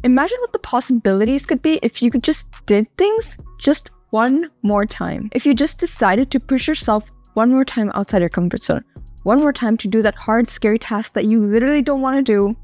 Imagine what the possibilities could be if you could just did things just one more time. If you just decided to push yourself one more time outside your comfort zone, one more time to do that hard, scary task that you literally don't want to do.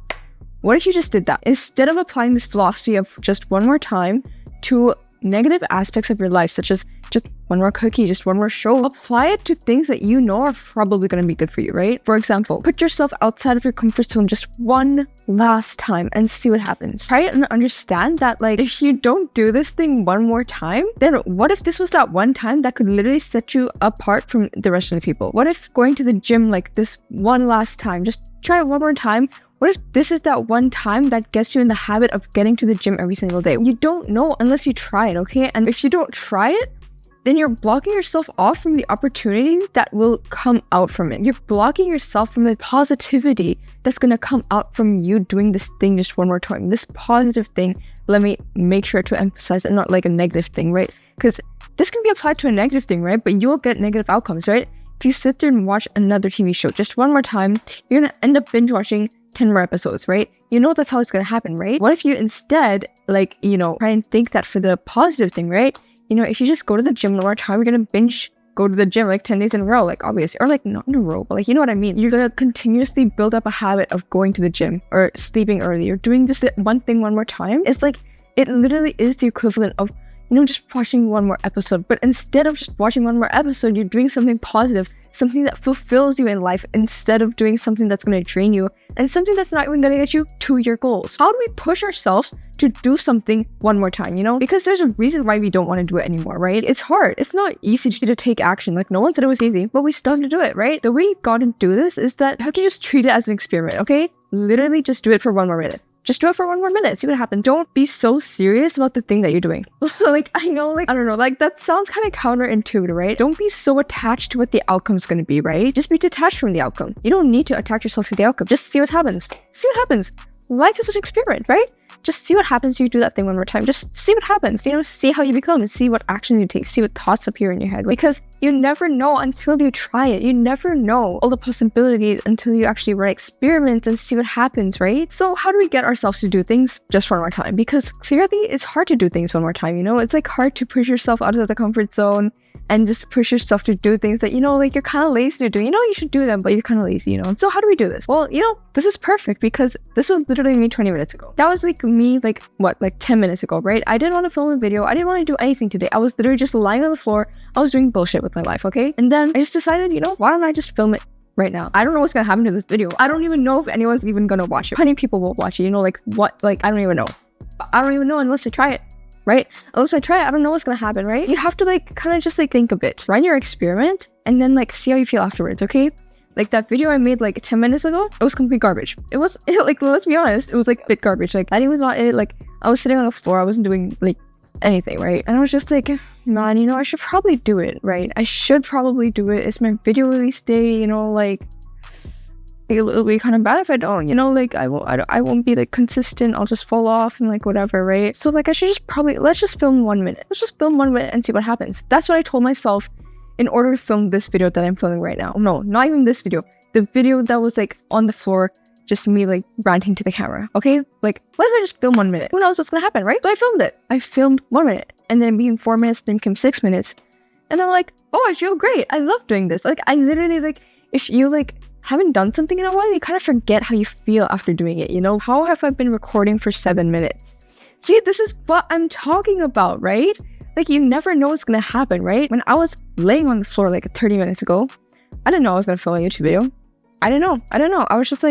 What if you just did that? Instead of applying this philosophy of just one more time to negative aspects of your life, such as just one more cookie, just one more show, apply it to things that you know are probably going to be good for you, right? For example, put yourself outside of your comfort zone just one last time and see what happens. Try and understand that, like, if you don't do this thing one more time, then what if this was that one time that could literally set you apart from the rest of the people? What if going to the gym like this one last time, just try it one more time? What if this is that one time that gets you in the habit of getting to the gym every single day? You don't know unless you try it, okay? And if you don't try it, then you're blocking yourself off from the opportunity that will come out from it. You're blocking yourself from the positivity that's going to come out from you doing this thing just one more time. This positive thing, let me make sure to emphasize it, not like a negative thing, right? Because this can be applied to a negative thing, right? But you will get negative outcomes, right? If you sit there and watch another TV show just one more time, you're going to end up binge watching 10 more episodes, right? You know that's how it's going to happen, right? What if you instead, like, try and think that for the positive thing, right? If you just go to the gym one more time, you're going to binge go to the gym like 10 days in a row, like obviously, or like not in a row, but like, you know what I mean? You're going to continuously build up a habit of going to the gym or sleeping early or doing just one thing one more time. It's like, it literally is the equivalent of, just watching one more episode. But instead of just watching one more episode, you're doing something positive, something that fulfills you in life instead of doing something that's going to drain you and something that's not even going to get you to your goals. How do we push ourselves to do something one more time, Because there's a reason why we don't want to do it anymore, right? It's hard. It's not easy to take action. Like, no one said it was easy, but we still have to do it, right? The way you got to do this is that you have to just treat it as an experiment, okay? Literally just do it for one more minute. Just do it for one more minute. See what happens. Don't be so serious about the thing that you're doing. I know, I don't know, that sounds kind of counterintuitive, right? Don't be so attached to what the outcome's going to be, right? Just be detached from the outcome. You don't need to attach yourself to the outcome. Just see what happens. See what happens. Life is an experiment, right? Just see what happens if you do that thing one more time. Just see what happens, see how you become and see what actions you take, see what thoughts appear in your head. Because you never know until you try it. You never know all the possibilities until you actually run experiments and see what happens, right? So how do we get ourselves to do things just one more time? Because clearly it's hard to do things one more time, It's like hard to push yourself out of the comfort zone and just push yourself to do things that, you're kind of lazy to do. You should do them, but you're kind of lazy, And so how do we do this? Well, this is perfect because this was literally me 20 minutes ago. That was like me, 10 minutes ago, right? I didn't want to film a video. I didn't want to do anything today. I was literally just lying on the floor. I was doing bullshit with my life, okay? And then I just decided, why don't I just film it right now? I don't know what's going to happen to this video. I don't even know if anyone's even going to watch it. How many people will watch it? I don't even know. I don't even know unless I try it. Right? Unless I try it, I don't know what's gonna happen, right? You have to kind of just think a bit. Run your experiment and then see how you feel afterwards, okay? That video I made 10 minutes ago, it was complete garbage. It was let's be honest, it was a bit garbage. Lighting was not it. I was sitting on the floor, I wasn't doing anything, right? And I was just man, I should probably do it, right? I should probably do it. It's my video release day, it'll be kind of bad if I don't, I won't be consistent. I'll just fall off and whatever, right? So I should just let's just film 1 minute. Let's just film 1 minute and see what happens. That's what I told myself in order to film this video that I'm filming right now. No, not even this video. The video that was on the floor, just me ranting to the camera. Okay? What if I just film 1 minute? Who knows what's gonna happen, right? So I filmed it. I filmed 1 minute and then it became 4 minutes, then became 6 minutes. And I'm oh, I feel great. I love doing this. I literally if you haven't done something in a while, you kind of forget how you feel after doing it, How have I been recording for 7 minutes? See, this is what I'm talking about, right? You never know what's gonna happen, right? When I was laying on the floor 30 minutes ago, I didn't know I was gonna film a YouTube video. I didn't know. I was just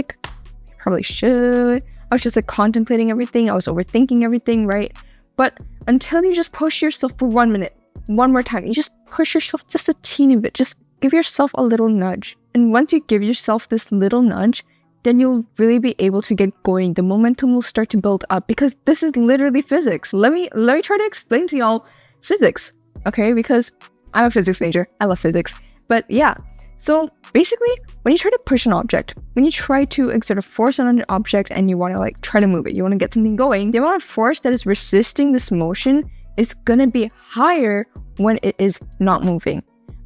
probably should. I was just contemplating everything. I was overthinking everything, right? But until you just push yourself for 1 minute, one more time, you just push yourself just a teeny bit, just give yourself a little nudge. And once you give yourself this little nudge, then you'll really be able to get going. The momentum will start to build up because this is literally physics. Let me try to explain to y'all physics, okay? Because I'm a physics major. I love physics. But yeah, so basically, when you try to push an object, when you try to exert a force on an object and you want to try to move it, you want to get something going, the amount of force that is resisting this motion is going to be higher when it is not moving.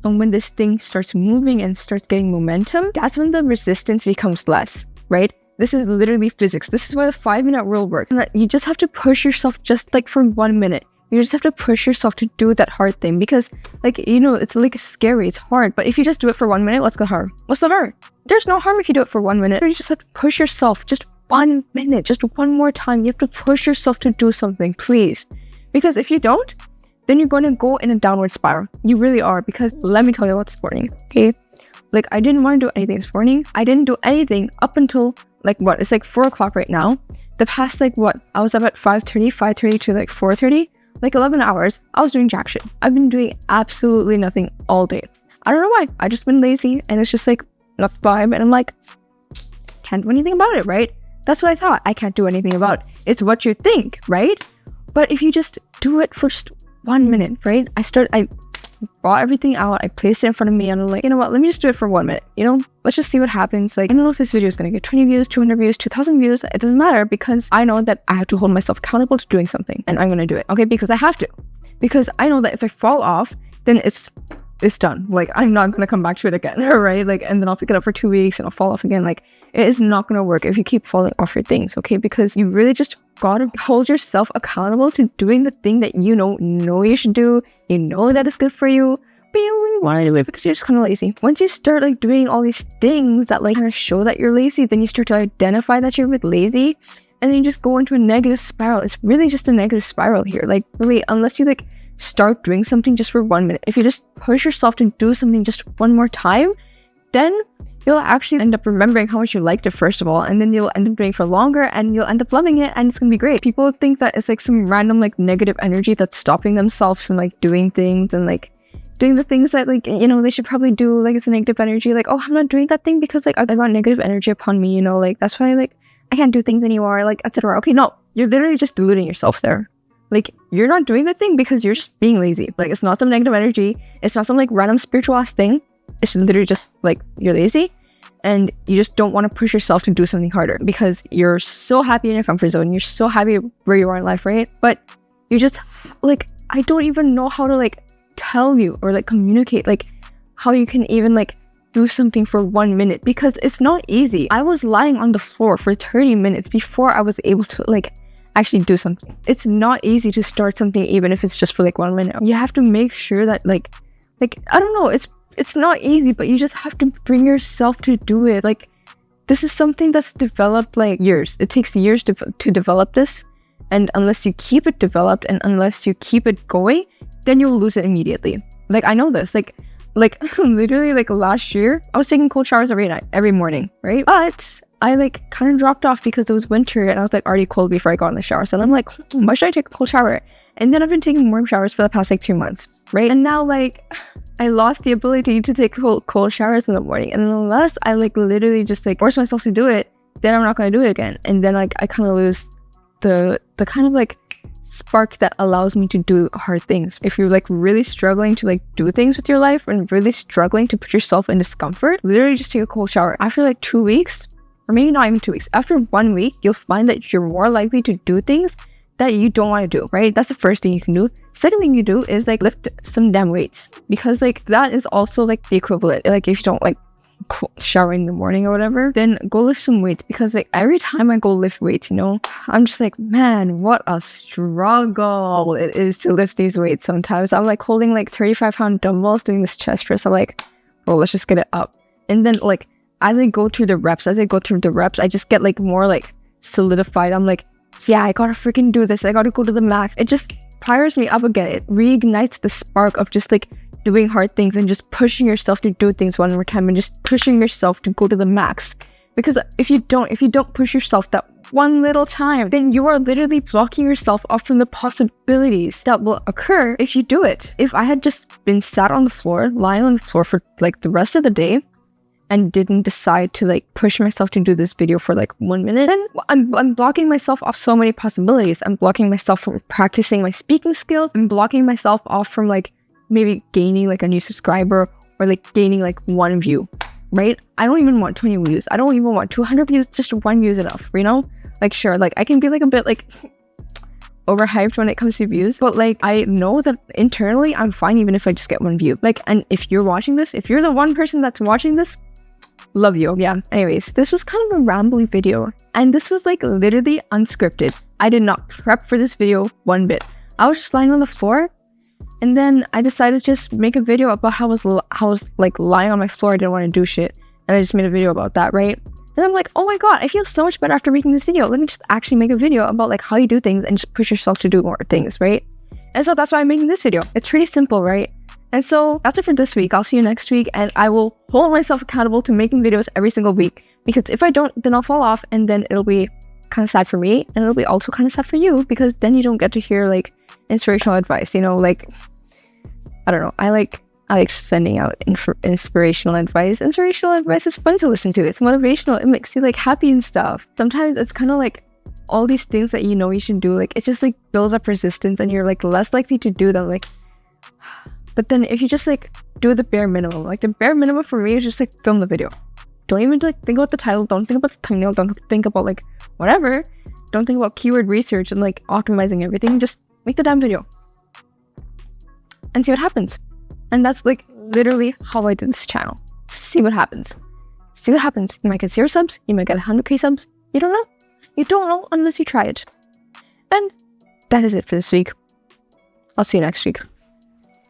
And when this thing starts moving and starts getting momentum, that's when the resistance becomes less, right? This is literally physics. This is why the 5-minute rule works. And that you just have to push yourself just like for 1 minute. You just have to push yourself to do that hard thing because, like, you know, it's like scary, it's hard. But if you just do it for 1 minute, what's the harm? What's the harm? There's no harm if you do it for 1 minute. You just have to push yourself just 1 minute, just one more time. You have to push yourself to do something, please. Because if you don't, then you're going to go in a downward spiral. You really are. Because let me tell you what's morning, okay? Like, I didn't want to do anything this morning. I didn't do anything up until, like, what? It's like 4 o'clock right now. The past, like, what? I was up at 5:30 to like 4:30. Like 11 hours, I was doing jack shit. I've been doing absolutely nothing all day. I don't know why. I just been lazy and it's just like, not the vibe. And I'm like, can't do anything about it, right? That's what I thought. I can't do anything about it. It's what you think, right? But if you just do it for just 1 minute, right? I brought everything out. I placed it in front of me and I'm like, you know what? Let me just do it for 1 minute. You know, let's just see what happens. Like, I don't know if this video is going to get 20 views, 200 views, 2,000 views. It doesn't matter because I know that I have to hold myself accountable to doing something and I'm going to do it. Okay. Because I have to, because I know that if I fall off, then it's done. Like, I'm not going to come back to it again. Right. Like, and then I'll pick it up for 2 weeks and I'll fall off again. Like, it is not going to work if you keep falling off your things. Okay. Because you really just got to hold yourself accountable to doing the thing that you know you should do. You know that is good for you. But you don't really want to do it because you're just kind of lazy. Once you start like doing all these things that like kind of show that you're lazy, then you start to identify that you're a bit lazy, and then you just go into a negative spiral. It's really just a negative spiral here. Like, really, unless you like start doing something just for 1 minute, if you just push yourself to do something just one more time, then you'll actually end up remembering how much you liked it first of all, and then you'll end up doing it for longer and you'll end up loving it and it's gonna be great. People think that it's like some random like negative energy that's stopping themselves from like doing things and like doing the things that like, you know, they should probably do. Like, it's a negative energy, like, oh, I'm not doing that thing because like I got negative energy upon me, you know, like that's why like I can't do things anymore, like, etc. Okay, no, you're literally just deluding yourself there. Like, you're not doing the thing because you're just being lazy. Like, it's not some negative energy, it's not some like random spiritual ass thing. It's literally just like you're lazy and you just don't want to push yourself to do something harder because you're so happy in your comfort zone, you're so happy where you are in life, right? But you just like, I don't even know how to like tell you or like communicate like how you can even like do something for 1 minute because it's not easy. I was lying on the floor for 30 minutes before I was able to like actually do something. It's not easy to start something even if it's just for like 1 minute. You have to make sure that like I don't know, it's not easy, but you just have to bring yourself to do it. Like, this is something that's developed like years. It takes years to develop this, and unless you keep it developed and unless you keep it going, then you'll lose it immediately. Like, I know this. Like literally like last year, I was taking cold showers every morning, right? But I like kind of dropped off because it was winter and I was like already cold before I got in the shower. So I'm like, why should I take a cold shower? And then I've been taking warm showers for the past like 2 months, right? And now like I lost the ability to take cold showers in the morning. And unless I like literally just like force myself to do it, then I'm not going to do it again. And then like I kind of lose the kind of like spark that allows me to do hard things. If you're like really struggling to like do things with your life and really struggling to put yourself in discomfort, literally just take a cold shower. After like 2 weeks, or maybe not even 2 weeks, after 1 week, you'll find that you're more likely to do things that you don't want to do, right? That's the first thing you can do. Second thing you do is like lift some damn weights, because like that is also like the equivalent. Like, if you don't like shower in the morning or whatever, then go lift some weights, because like every time I go lift weights, you know, I'm just like, man, what a struggle it is to lift these weights. Sometimes I'm like holding like 35-pound dumbbells doing this chest press. I'm like, oh, let's just get it up. And then like as I go through the reps, I just get like more like solidified. I'm like, yeah, I gotta freaking do this. I gotta go to the max. It just fires me up again. It reignites the spark of just like doing hard things and just pushing yourself to do things one more time and just pushing yourself to go to the max. Because if you don't push yourself that one little time, then you are literally blocking yourself off from the possibilities that will occur if you do it. If I had just been sat on the floor, lying on the floor for like the rest of the day, and didn't decide to like push myself to do this video for like 1 minute, then I'm blocking myself off so many possibilities. I'm blocking myself from practicing my speaking skills. I'm blocking myself off from like maybe gaining like a new subscriber or like gaining like 1 view, right? I don't even want 20 views. I don't even want 200 views. Just 1 view is enough, you know? Like, sure, like I can be like a bit like overhyped when it comes to views, but like I know that internally I'm fine even if I just get 1 view. Like, and if you're watching this, if you're the one person that's watching this, Love you. Yeah. Anyways, this was kind of a rambly video. And this was like literally unscripted. I did not prep for this video one bit. I was just lying on the floor. And then I decided to just make a video about how I was like lying on my floor. I didn't want to do shit. And I just made a video about that, right? And I'm like, oh my god, I feel so much better after making this video. Let me just actually make a video about like how you do things and just push yourself to do more things, right? And so that's why I'm making this video. It's pretty simple, right? And so that's it for this week. I'll see you next week, and I will hold myself accountable to making videos every single week. Because if I don't, then I'll fall off, and then it'll be kind of sad for me, and it'll be also kind of sad for you, because then you don't get to hear like inspirational advice, you know, like, I don't know. I like sending out inspirational advice. Inspirational advice is fun to listen to. It's motivational. It makes you like happy and stuff. Sometimes it's kind of like all these things that you know you should do. Like it just like builds up resistance, and you're like less likely to do them. Like, but then if you just like do the bare minimum, like the bare minimum for me is just like film the video. Don't even like think about the title. Don't think about the thumbnail. Don't think about like whatever. Don't think about keyword research and like optimizing everything. Just make the damn video and see what happens. And that's like literally how I did this channel. See what happens. See what happens. You might get 0 subs. You might get 100k subs. You don't know. You don't know unless you try it. And that is it for this week. I'll see you next week.